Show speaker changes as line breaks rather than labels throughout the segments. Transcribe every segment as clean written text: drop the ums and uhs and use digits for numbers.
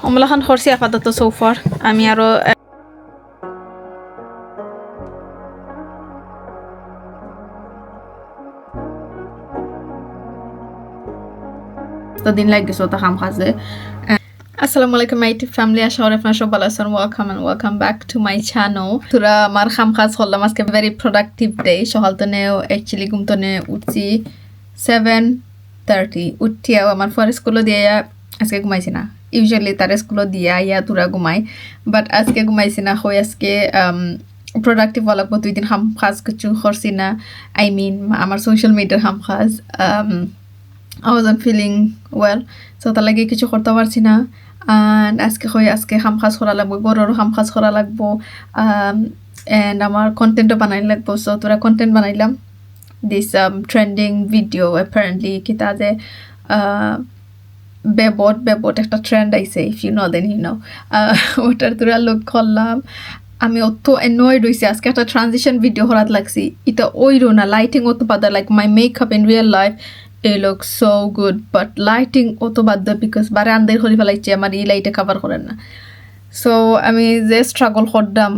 অমলাখান খরচি আপাতত সোফার আমি আরো দিন লাগছে ওটা খাম খাজে আসসালামু আলাইকুম মাই ফ্যামিলি আশা করি আপনারা সব ভালো আছেন welcome back to my channel তোরা আমার খাম খাজ করলাম আজকে ভেরি প্রোডাক্টিভ ডে সকালতনে অ্যাকচুয়ালি ঘুমতনে উঠছি 7:30 উঠিয়াও আমার পরে স্কুলে দিয়ে আজকে ঘুমাইছি না ইউজুয়ালি তার স্কুলে দিয়া ইয়া তোরা ঘুমাই বাট আজকে ঘুমাইছি না হই আজকে প্রোডাক্টিভ লাগবো 2 দিন খাম খাজ কিছু করছি না আই মিন আমার সোশ্যাল মিডিয়ার খাম খাজ I wasn't feeling well so তার লাগে কিছু করতে পারছি না and আজকে খাম খাজ করা লাগবো বড়র খাম খাজ করা লাগবো and আমার কন্টেন্টও বানাই লাগবো so তোরা কন্টেন্ট বানাইলাম this trending video apparently কিতা যে বেবট একটা ট্রেন্ড আইছে if you know then you know ওটার তোরা লোক করলাম আমি অত annoyed হইছি আজকে একটা ট্রানজিশন ভিডিও করাত লাগছি এটা ওইরো না লাইটিং অত বাদা like my makeup in real life it looks so good but lighting অত বাদা because বারে আন্দার হরি ফেলাইছে আমার এই লাইটে কভার করেন না so আমি যে স্ট্রাগল করলাম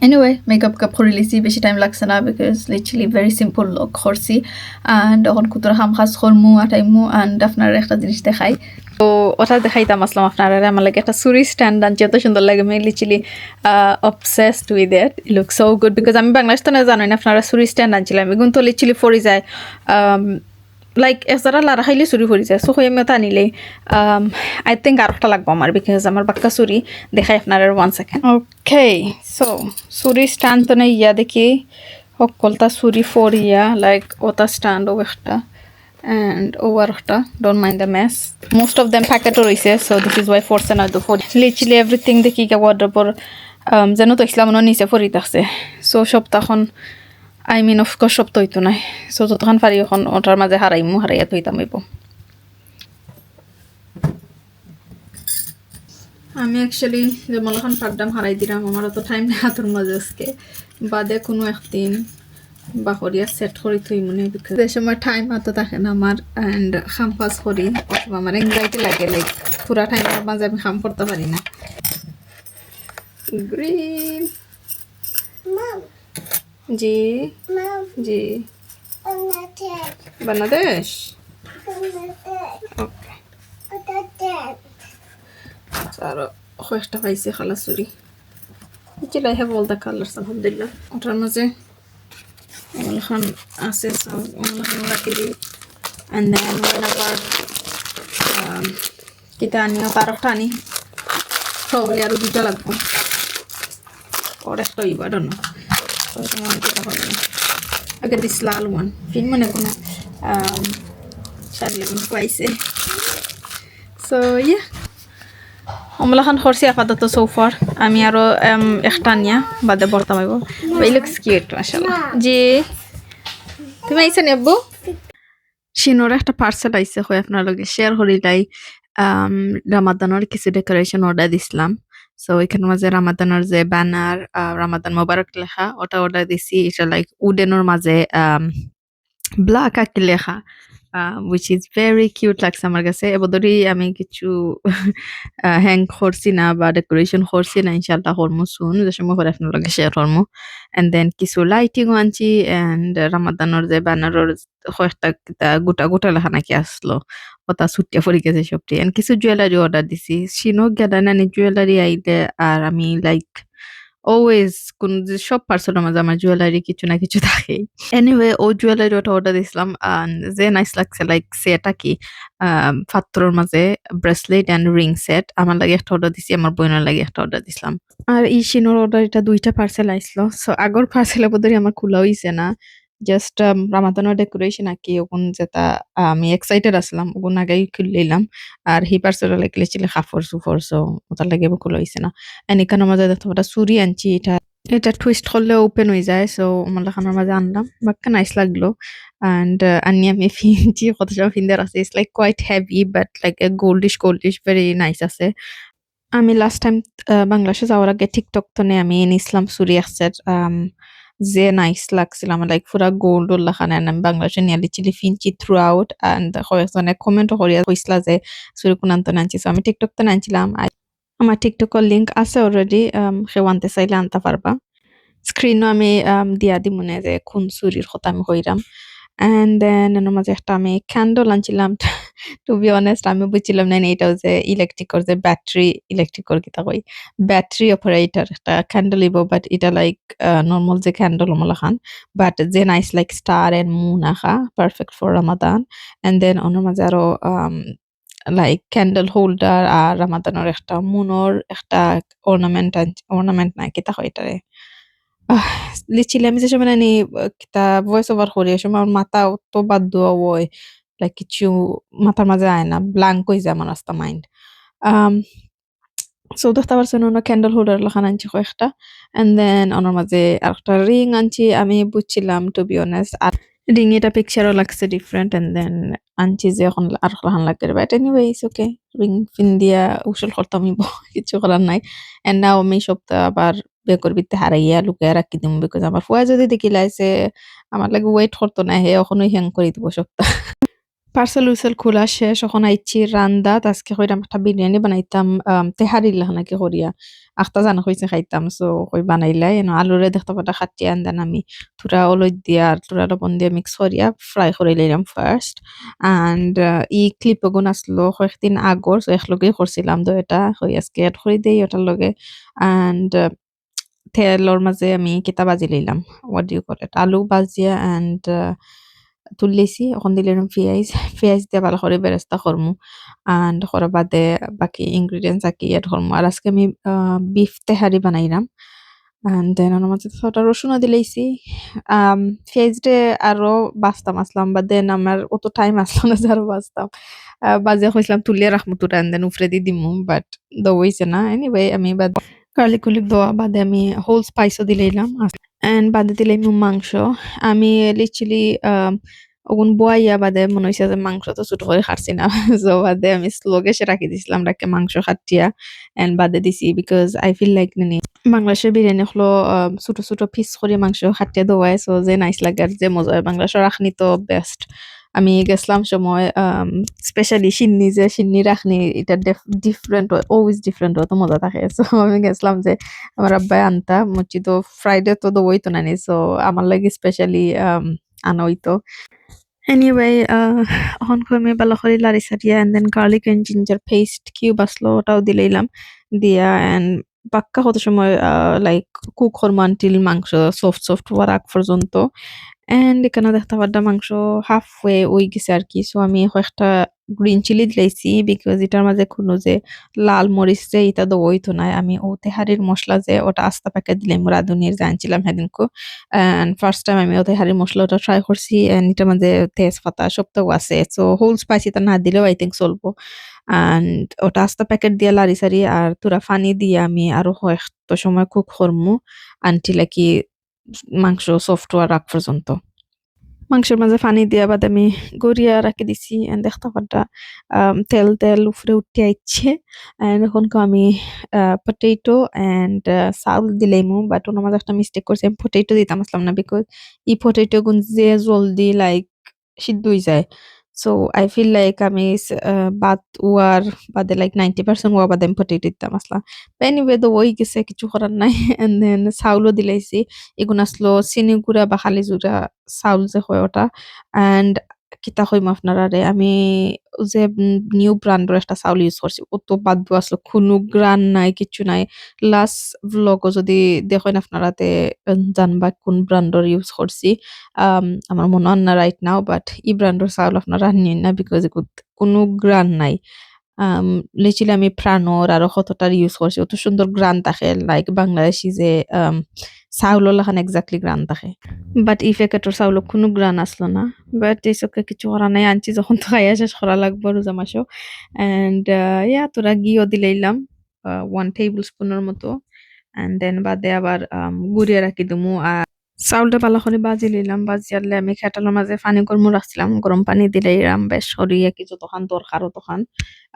anyway makeup করে লিছি বেশি টাইম লাগছে না because literally very simple look করছি and এখন কুতরা হাম খাস করমু আটাইমু and আপনারা একটা জিনিস দেখাই তো ওটা দেখাইতাম আসলাম আপনারা আমার লাগে একটা সুরি স্ট্যান্ড আনছি এত সুন্দর লাগে আমি literally obsessed with it looks so good because আমি বাংলাদেশ তো না জানি না আপনারা সুরি স্ট্যান্ড আনছিলাম এগুন তো লিটারালি ফরি যায় লাইক এছাড়া লারা খাইলে চুরি ফরি যায় সো হয়ে মেতা আনিলে আই থিঙ্ক আর একটা লাগবো আমার বিকজ আমার বাক্কা চুরি দেখাই আপনারা 1 সেকেন্ড ওকে সো চুরি স্ট্যান্ড তো নেই ইয়া দেখি সকলটা চুরি ফর ইয়া লাইক ওটা স্ট্যান্ড ও একটা and over don't mind the mess most of them packet রইছে so this is why force না do for literally everything দেখি কা wardrobe জানো তো ইসলাম নিচে ফরিত আছে so সব তখন I mean of course সব তো হইতো না so তখন পারি এখন ওটার মাঝে হারাইয়া তৈতাম হইব আমি অ্যাকচুয়ালি যে মলখান পাড্ডাম হারাই দিলাম আমার তো টাইম নেই হাতের মাঝে আজকে বাদে কোনো একদিন বাহরিয়া সেট করি তুই মনে বিকজ যে সময় টাইম হাতে থাকে না আমার অ্যান্ড খাম পাস করি অথবা আমার এংজাইটি লাগে লাইক পুরা টাইমের মাঝে আমি খাম করতে পারি না গ্রিন জি জি বাংলাদেশ ওকে আরো কয়েকটা পাইছে খালা চুরি যেটা হ্যাভ অল দ্য কালার্স আলহামদুলিল্লাহ ওটার মাঝে এখন আছে এখন রাখি দিই অ্যান্ড দেন আবার কিতা আনিও তার একটা আনি সবগুলি আরো দুটা লাগবো ওর একটা ইবা ডন আগে দিস লাল ওয়ান ফিন মনে কোনো সারলে কোনো পাইছে সো ইয়া অমলাখান খরচি আপাতত সোফার আমি আরো একটা নিয়া বাদে বর্তা পাইব এই লুকস কিউট মাশাআল্লাহ জি তুমি আইছা নেবো শিনোর একটা পার্সেল আইছে হয় আপনার লগে শেয়ার করিলাই রামাদানের কিছু ডেকোরেশন অর্ডার দিছিলাম সো এখানে মাঝে রামাদানের যে ব্যানার রামাদান মোবারক লেখা ওটা অর্ডার দিছি এটা লাইক উডেনের মাঝে ব্ল্যাক আঁকি লেখা which is very cute লাগছে আমার কাছে এবদরি আমি কিছু হ্যাং করছি না বা ডেকোরেশন করছি না ইনশাআল্লাহ করমু সুন যে সময় করে আপনার লগে শেয়ার করমু এন্ড দেন কিছু লাইটিং আনছি এন্ড রামাদানের যে ব্যানারের কয়েকটা গোটা লেখা নাকি আসলো ওটা ছুটিয়া পড়ে গেছে সবটি এন্ড কিছু জুয়েলারি অর্ডার দিছি সিনো গেলা নানি জুয়েলারি আইলে আর আমি লাইক অলওয়েজ কোন যে সব পার্সেলের মাঝে আমার জুয়েলারি কিছু না কিছু থাকে এনিওয়ে ও জুয়েলারি ওটা অর্ডার দিছিলাম যে নাইস লাগছে লাইক সেটা কি পাত্রর মাঝে ব্রেসলেট এন্ড রিং সেট আমার লাগে একটা অর্ডার দিছি আমার বোনের লাগে একটা অর্ডার দিছিলাম আর এই শিনোর অর্ডার এটা 2টা পার্সেল আইসলো সো আগর পার্সেলে বোধহয় আমার খোলা হইছে না জাস্ট রামাদানের ডেকোরেশন আঁকি ওগুন যেটা আমি এক্সাইটেড আসলাম ওগুন আগেই খুললাম আর হি পার্সেল লাগলে ছিল কাপড় সুপড় সো ওটার লাগে খোলা হইছে না এনিকানোর মাঝে একটা চুরি আনছি এটা টুইস্ট করলে ওপেন হয়ে যায় সো আমার লাখানোর মাঝে আনলাম বাক্কা নাইস লাগলো অ্যান্ড আনি আমি ফিনছি কত সময় ফিনদের আছে it's like quite heavy but like a goldish very nice আছে আমি লাস্ট টাইম বাংলাদেশে যাওয়ার আগে টিকটক তো আমি নিছিলাম চুরি একসেট যে নাইস লাগছিল আমার লাইক পুরা গোল্ড উল্লাখানে আমি বাংলাদেশে নিয়ে লিচিলি ফিনছি থ্রু আউট অ্যান্ড কয়েকজনে কমেন্টও করিয়া কইসলা যে চুরি কোন আনতে আনছি সো আমি টিকটক তো আনছিলাম আমার টিকটকের লিঙ্ক আছে অলরেডি, কেউ আনতে চাইলে আনতে পারবা। স্ক্রিনও আমি দিয়া দি মনে যে কোন চুরির কথা আমি কইরাম। অ্যান্ড দেন এর মাঝে একটা আমি ক্যান্ডল আনছিলাম। টু বি অনেস্ট আমি বুঝছিলাম না এটা যে ইলেকট্রিকর যে ব্যাটারি ইলেকট্রিকর কিতা কই ব্যাটারি অপারেটর একটা ক্যান্ডল ইবো, বাট এটা লাইক নর্মাল যে ক্যান্ডল মলা খান, বাট যে nice like star and moon আঁকা perfect for Ramadan. And then ওনার মাঝে আরো লাইক ক্যান্ডেল হোল্ডার আর রামাদানের একটা মুনর একটা অর্নামেন্ট অর্নামেন্ট নাই কিতা হয় এটারে লিচিলি আমি যে সময় নানি কিতা ভয়েস ওভার করি এ সময় আমার মাথা অত বাদ দেওয়া হয় লাইক কিছু মাথার মাঝে আয় না, ব্ল্যাঙ্ক হয়ে যায় আমার রাস্তা মাইন্ড। সো দেখতে পারছেন ওনার ক্যান্ডেল হোল্ডার লাখান আনছি কয়েকটা, এন্ড দেন ওনার মাঝে আরেকটা রিং আনছি। আমি বুঝছিলাম টু বি অনেস্ট আর রিং এটা পিকচারও লাগছে ডিফারেন্ট, এন্ড দেন আনছি যে এখন আর লাখান লাগবে, but anyway it's okay. Ring ফিন দিয়া উসুল করতাম কিছু করার নাই। এন্ড নাও আমি সপ্তাহ আবার বেকর বিতে হারাইয়া লুকাইয়া রাখি দিম, বিকজ আমার ফুয়া যদি দেখি লাইছে আমার লাগে ওয়েট করতো না, হে এখনই হ্যাং করে দিব সপ্তাহ। পার্সেল উইসেল খোলা শেষ, এখন আইছি রান্দাত। আজকে কইরাম একটা বিরিয়ানি বানাইতাম তেহারির লাহানাকি করিয়া আখতা জানা কইছে খাইতাম, সো কই বানাইলাই এনো আলুরে দেখতে পাটা খাটিয়া আন দেন আমি থুরা অলই দিয়া আর থুরা লবণ দিয়ে মিক্স করিয়া ফ্রাই করে লইলাম ফার্স্ট। অ্যান্ড ই ক্লিপ গুণ আসলো কয়েকদিন আগর, সো একলগে করছিলাম তো এটা হই আজকে এড করে দেই ওটার লগে। অ্যান্ড তেলর মাঝে আমি কিতা বাজি লইলাম, what do you call it, aloo bhajia and তুললেছি। এখন দিলাম পেঁয়াজ, পেঁয়াজ দিয়ে ভালো করে বেরেস্তা করমু অ্যান্ড করার বাদে বাকি ইনগ্রিডিয়েন্টস আকি এড করমু। আর আজকে আমি বিফ তেহারি বানাইলাম অ্যান্ড দেন ওনার মধ্যে ছটা রসুনও দিলাইছি। পেঁয়াজটা আরো বাছতাম আসলাম, বা দেন আমার অত টাইম আসলো না যে আরো বাছতাম। বাজে কইছিলাম তুলিয়ে রাখমু তুরা এন্ড দেন উফরে দিয়ে দিমু, বাট দইছে না। এনিওয়ে আমি বাদ গার্লিক অলিভ দেওয়া বাদে আমি হোল স্পাইসও দিলাইলাম অ্যান্ড বাদে দিলাইমু মাংস। আমি লিটারালি ওগুন বয়াইয়া বাদে মনে হইছে যে মাংস তো ছোট করে কাটছি না। সো বাদে আমি স্লো গ্যাসে রাখি দিছিলাম, রাখে মাংস কাটিয়া অ্যান্ড বাদে দিছি, বিকজ আই ফিল লাইক বাংলাদেশের বিরিয়ানি হলো ছোট ছোট পিস করে মাংস কাটিয়ে দেওয়ায়, সো যে নাইস লাগে আর যে মজা হয়। বাংলাদেশের রাখনি তো বেস্ট। আমি গেছিলাম সময় স্পেশালি সিন্নি যে সিন্নি রাখনি এটা ডিফারেন্ট হয়, অলওয়েজ ডিফারেন্ট হয়, তো মজা থাকে। সো আমি গেছিলাম যে আমার আব্বাই আনতা মুচি তো ফ্রাইডে তো দইতো না নি, সো আমার লাগে স্পেশালি আনা হইতো। এনিওয়ে এখন আমি ভালো করে লাড়ি চাড়িয়া and then garlic and ginger paste cube আসলো ওটাও দিলাইলাম দিয়া এন্ড পাক্কা কত সময় লাইক কুক হরম আনটিল মাংস সফট সফট হওয়ার আগ পর্যন্ত। এন্ড এখানে দেখতে পারলাম মাংস হাফ ওয়ে ওই গেছে আর কি। সো আমি কয়েকটা গ্রিন চিলি দিলাইছি, বিকজ এটার মাঝে কোনো যে লাল মরিচ যে এটা তো ওই তো নাই। আমি ও তেহারির মশলা যে ওটা আস্তা প্যাকেট দিলাম রাঁধুনির যে আনছিলাম সেদিনকো। অ্যান্ড ফার্স্ট টাইম আমি ও তেহারির মশলাটা ট্রাই করছি অ্যান্ড এটার মাঝে তেজপাতা সবটাও আছে। সো হোল স্পাইসিটা না দিলেও আই থিঙ্ক চলবো। অ্যান্ড ওটা আস্তা প্যাকেট দিয়ে লাড়ি সারি আর তুরা পানি দিয়ে আমি আরো কয়েকটা সময় কুক করমু আনটিল কি মাংস সফট হওয়ার আগ পর্যন্ত। মাংসের মাঝে পানি দিয়া বাদে আমি গড়িয়া রাখি দিছি এন্ড দেখতে পারতা তেল তেল উপরে উঠে আইচ্ছে। এন্ড এখন আমি পটেটো এন্ড চাউল দিলাইমু, বাট ওনার মাঝে একটা মিস্টেক করছি, আমি পটেটো দিতাম আসলাম না, বিকজ ই পটেটো গুন যে জলদি লাইক সিদ্ধ হয়ে যায়। সো আই ফিল লাইক আমি ভাত উয়ার বাদে লাইক 90% ওয়া বাদে আমি পটেটো দিতাম আসলাম। এনিওয়ে তো ওই গেছে কিছু করার নাই। এন্ড দেন চাউলও দিলাইছি, এগুন আসলো চিনি গুঁড়া বা খালি জুরা চাউল যে হয় ওটা। অ্যান্ড কিতা কইম আপনারারে আমি যে নিউ ব্র্যান্ডের একটা চাউল ইউজ করছি, অত বাদ্য আসলো কোনো গ্রান নাই কিচ্ছু নাই। লাস্ট ভ্লগও যদি দেখেন আপনারা তে জানবা কোন ব্র্যান্ডের ইউজ করছি। আমার মনে হয় না রাইট নাও, বাট ই ব্র্যান্ডের চাউল আপনারা নিন না, বিকজ কোনো গ্রান নাই। আম লিটারালি আমি প্রাণর আরো কতটার ইউজ করছি, অত সুন্দর গ্রান থাকে লাইক বাংলাদেশী যে চাউলও লাখান এক্সাক্টলি গ্রান থাকে। বাট ই প্যাকেটের চাউলত কোনো গ্রান আসলো না। বাট ইটস ওকে, কিছু করার নাই। আনছি যখন তো খাইয়া শেষ করা লাগবো রোজা মাসেও। অ্যান্ড ইয়া তোরা ঘিও দিলাইলাম 1 টেবিল স্পুনের মতো। অ্যান্ড দেন বাদে আবার গুঁড়িয়ে রাখি দিমু। আর চাউলটা ভালো করে বাজি লইলাম, বাজি আনলে আমি খেটানোর মাঝে পানি গরম রাখছিলাম, গরম পানি দিলাইলাম বেশ সরিয়ে কি যতখান দরকার তখন।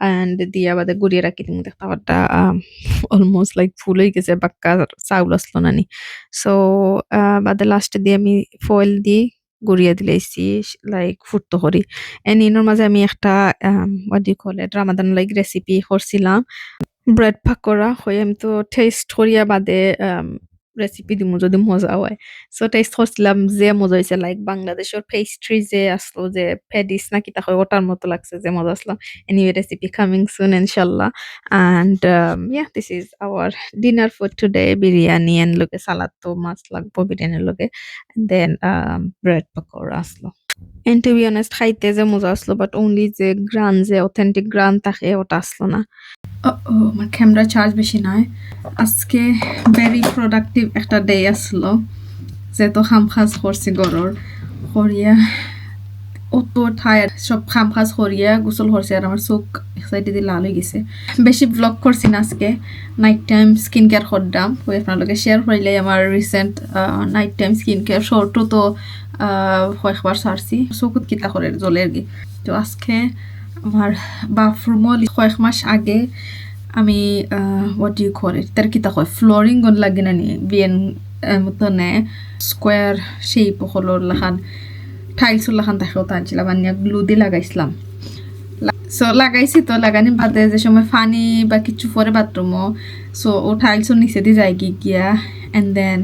অ্যান্ড দিয়া বাদে গুঁড়িয়ে রাখি দিমু। দেখতে পারতা অলমোস্ট লাইক ফুল হয়ে গেছে, বাক্কা চাউল আসলো না নি। সো বাদে লাস্টে দিয়ে আমি ফয়েল দিয়ে গড়িয়ে দিলাইছি লাইক ফুটতো করি। এন্ড ইনোর মাঝে আমি একটা what do you call it Ramadan like recipe করছিলাম। ব্রেড পাকোড়া হয়ে আমি তো টেস্ট করিয়া বাদে রেসিপি দিমু যদি মজা হয়। সো টেস্ট করছিলাম যে মজা হইছে লাইক বাংলাদেশের পেস্ট্রি যে আসলো যে প্যাডিস না কিতা হয় ওটার মতো লাগছে যে মজা আসলো। Anyway, recipe coming soon inshallah. And yeah, this is our dinner for today. Biryani and loge salad to mas লাগবো বিরিয়ানির লগে। And then bread pakora আসলো। And to be honest খাইতে যে মজা আসলো বাট only যে গ্রান যে অথেন্টিক গ্রান থাকে ওটা আসলো না। আমার ক্যামেরা চার্জ বেশি নাই। আজকে ভেরি প্রোডাক্টিভ একটা ডে আসলো যেহেতু খামখাজ করছি গরর করিয়া অত টায়ার্ড সব খামখাজ করিয়া গোসল করছি আর আমার চোখ এক্সাইটেড দিয়ে লাল হয়ে গেছে। বেশি ব্লগ করছি না আজকে নাইট টাইম স্কিন কেয়ার করলাম ওই আপনার শেয়ার করিলে আমার recent night time skin care শর্টও তো কয়েকবার সারছি চোখত কিতা করে জ্বলের গিয়ে। তো আজকে আমার বাথরুমও কয়েক মাস আগে আমি what do you call it তার কিতা কয় ফ্লোরিং গন লাগে না নি বিয়েন মতনে স্কোয়ার শেপ হলোর লাখান টাইলসর লাখান তাকেও টানছিলাম আনিয়া গ্লু দিয়ে লাগাইছিলাম। সো লাগাইছি তো লাগানি বাদে যে সময় পানি বা কিছু পরে বাথরুমও সো ও টাইলসর নিচে দিয়ে যায় গিয়া এন্ড দেন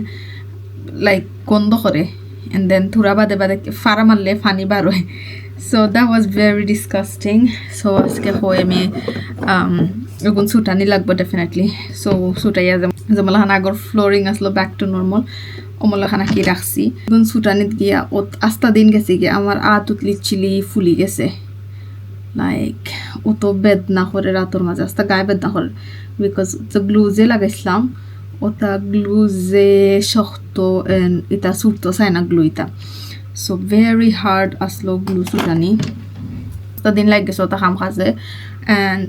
লাইক গন্ধ করে এন্ড দেন থোড়া বাদে বাদে ফাড়া মারলে পানি বার হয়। So that was very disgusting. So আজকে হয়ে আমি ওগুন সুটানি লাগবে ডেফিনেটলি। সো সুটাইয়া যেমন আগর ফ্লোরিং আসলো ব্যাক টু নর্মাল অমলাখানা কি রাখছি ওগুন সুটানিত গিয়া ও আস্তা দিন গেছে গিয়া আমার আতুত লিচিলি ফুলি গেছে লাইক ও তো বেদনা করে রাতের মাঝে আস্তা গায়ে বেদনা করে বিকজ তো গ্লু যে লাগাইছিলাম ওটা গ্লু যে শক্ত এটা সুটতো চাই না গ্লু এটা। So very hard aslo glue sutani. So din like so ta ham khaze and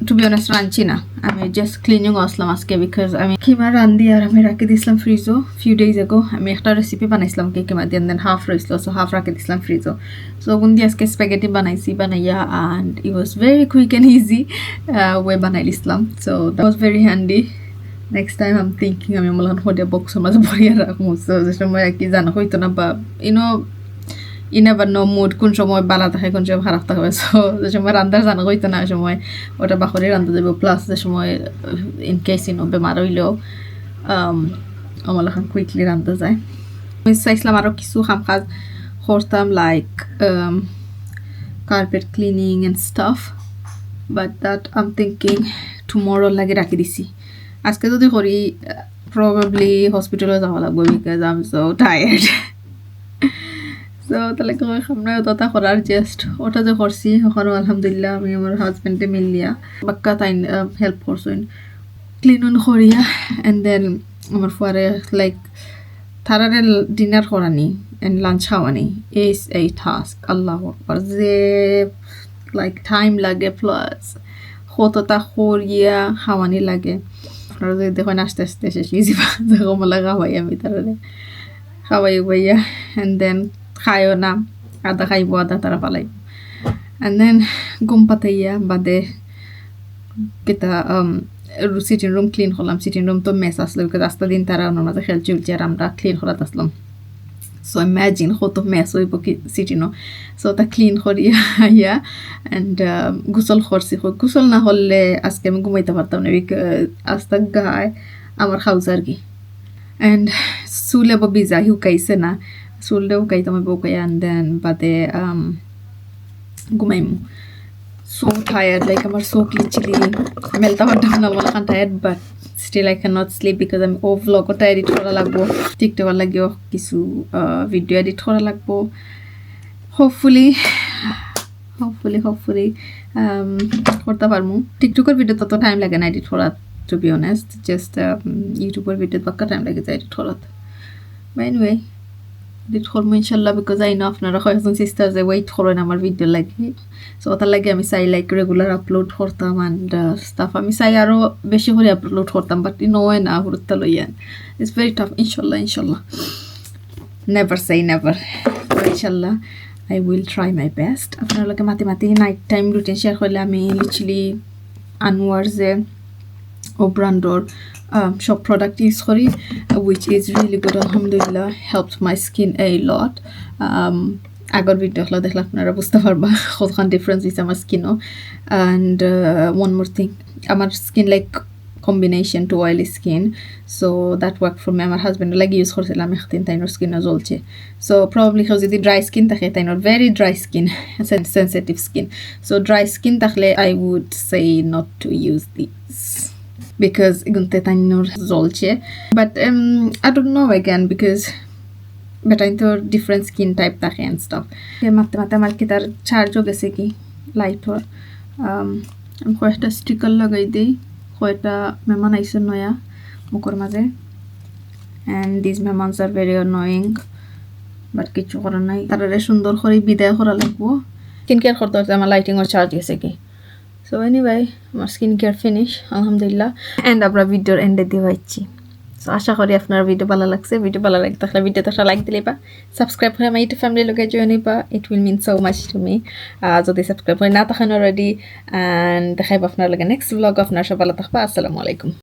to be honest ranchi na আমি just cleaning আসলাম আজকে because আমি কিমা রান্দি আর আমি রাখি দিছিলাম ফ্রিজে few days ago আমি একটা রেসিপি বানাইছিলাম কে কিমা দেন দেন হাফ রইছিল so হাফ রাখি দিছিলাম ফ্রিজে so গুন্দি আজকে স্প্যাগেটি বানাইছি বানাইয়া and it was very quick and easy way বানাইছিলাম so that was very handy. Next time I'm thinking আমি মলান হডে বক্সের মাঝে ভরিয়া রাখবো so যে সময় কি জানা হইতো না বা you never know mood কোন সময় বালা থাকে কোন সময় খারাপ থাকে so যে সময় রান্দার জানা হইতো না সময় ওটা বাখরে রান্দা যাবে প্লাস যে সময় ইন কেস বেমার হইলেও আমার এখন কুইকলি রান্দা যায়। আমি চাইছিলাম আরও কিছু কাম কাজ করতাম like carpet cleaning and stuff but that I'm thinking tomorrow লাগে রাখি দিছি। আজকে যদি করি প্রবাবলি হসপিটালে যাওয়া লাগবে because I am so tired so তাহলে সামনে ওটা করার জাস্ট ওটা যে করছি ওখানে আলহামদুলিল্লাহ আমি আমার হাজব্যান্ডে মিলিয়া বাক্কা তাই হেল্প করছেন ক্লিন অন করিয়া এন্ড দেন আমার পরে লাইক তারারে ডিনার করানি এন্ড লাঞ্চ খাওয়ানি ইজ এ টাস্ক আল্লাহ আকবার যে লাইক টাইম লাগে প্লাস কতটা করিয়া খাওয়ানি লাগে আপনারা যদি দেখেন আস্তে আস্তে শেষ হয়ে যাবা কমলা খাওয়াই আমি তারারে খাওয়াই বইয়া এন্ড দেন খায়ও না আদা খাইব আদা তারা পালাইব এন্ড দেন ঘুম পাতাইয়া বাদে কেতা সিটিং রুম ক্লিন করলাম। সিটিং রুম তো মেস আসলো বিকজ আস্তা দিন তারা ওনার মাঝে খেলছে উঠছে আর আমরা ক্লিন করাতে আসলাম সো ইম্যাজিন কত মেস হইব কি সিটিনও সো ওটা ক্লিন করিয়া আইয়া অ্যান্ড গোসল করছি গোসল না হলে আজকে আমি ঘুমাইতে পারতাম না আস্তা গায়ে আমার খাউছে আর কি অ্যান্ড চুলে বিজা শুকাইছে না চুলটা শুকাইতাম বউকাইয়া অ্যান্ড দেন বাদে ঘুমাইমু so tired like আমার চোখ লিচিলি মেলতা পারতাম না বলা কান tired but still I cannot sleep because আমি ও ভ্লগটা এডিট করা লাগবো টিকটক লাগিও কিছু ভিডিও এডিট করা লাগবো hopefully করতে পারবো। টিকটকের ভিডিও তত টাইম লাগে না এডিট করা to be honest just ইউটিউবের ভিডিও বাক্কা টাইম লাগে এডিট করা but anyway এডিট করবো ইনশাল্লাহ বিকজ আই নো আপনারা কয়েকজন সিস্টার যে ওয়েট করেন আমার ভিডিও লাগে সো ওটার লাগে আমি চাই লাইক রেগুলার আপলোড করতাম অ্যান্ড স্টাফ আমি চাই আরও বেশি করে আপলোড করতাম বাট নয় না হুরুত্তা লইয়ান ইটস ভেরি টাফ ইনশাল্লাহ নেভার সাই নেভার ইনশাল্লাহ I will try my best আপনার লগে মাতি নাইট টাইম রুটিন শেয়ার করলে আমি লিটারালি আনোয়ার যে ও ব্র্যান্ডর shop product use kori which is really good alhamdulillah helped my skin a lot agar video হলো দেখলে আপনারা বুঝতে পারবা কতখান ডিফারেন্স হয়েছে আমার স্কিনও অ্যান্ড ওয়ান মোর থিং আমার skin like combination to oily skin, so that worked for me. আমার husband লাগে ইউজ করছিলাম একদিন তাইনোর স্কিনও জ্বলছে, সো প্রবাবলি কেউ যদি ড্রাই স্কিন থাকে তাইনোর very dry skin, sensitive skin, so dry skin থাকলে I would say not to use this because এগুনতে তাইনোর জ্বলছে, but I don't know again because but আমি তো ডিফারেন্ট স্কিন টাইপ থাকে অ্যান্ড স্টাফ মারতে মারতে আমার কি তার চার্জও গেছে কি লাইটর, আমি কয়েকটা স্টিকার লাগাই দিই, কয়টা মেহমান আইসেন নয়া মুখর মাঝে অ্যান্ড দিস মেহমানস আর ভেরি অ্যানোয়িং, বাট কিছু করার নাই, তারা সুন্দর করে বিদায় করা লাগবো। স্কিন কেয়ার করতে হতে আমার লাইটিংয়ের চার্জ গেছে কি, সো এনিওয়ে আমার স্কিন কেয়ার ফিনিশ আলহামদুলিল্লাহ, অ্যান্ড আমরা ভিডিওর এন্ডে দিয়ে পাচ্ছি। সো আশা করি আপনার ভিডিও ভালো লাগছে, ভিডিও ভালো লাগে তাহলে ভিডিওতে একটা লাইক দিলে বা সাবস্ক্রাইব করে আমার ইউটিউব ফ্যামিলির লোকে জয়েন হইবা, it will mean so much to me যদি সাবস্ক্রাইব করে না থাকেন অলরেডি, অ্যান্ড দেখাইব আপনার লগে নেক্সট ব্লগ, আপনার সব ভালো থাকবা, আসসালামু আলাইকুম।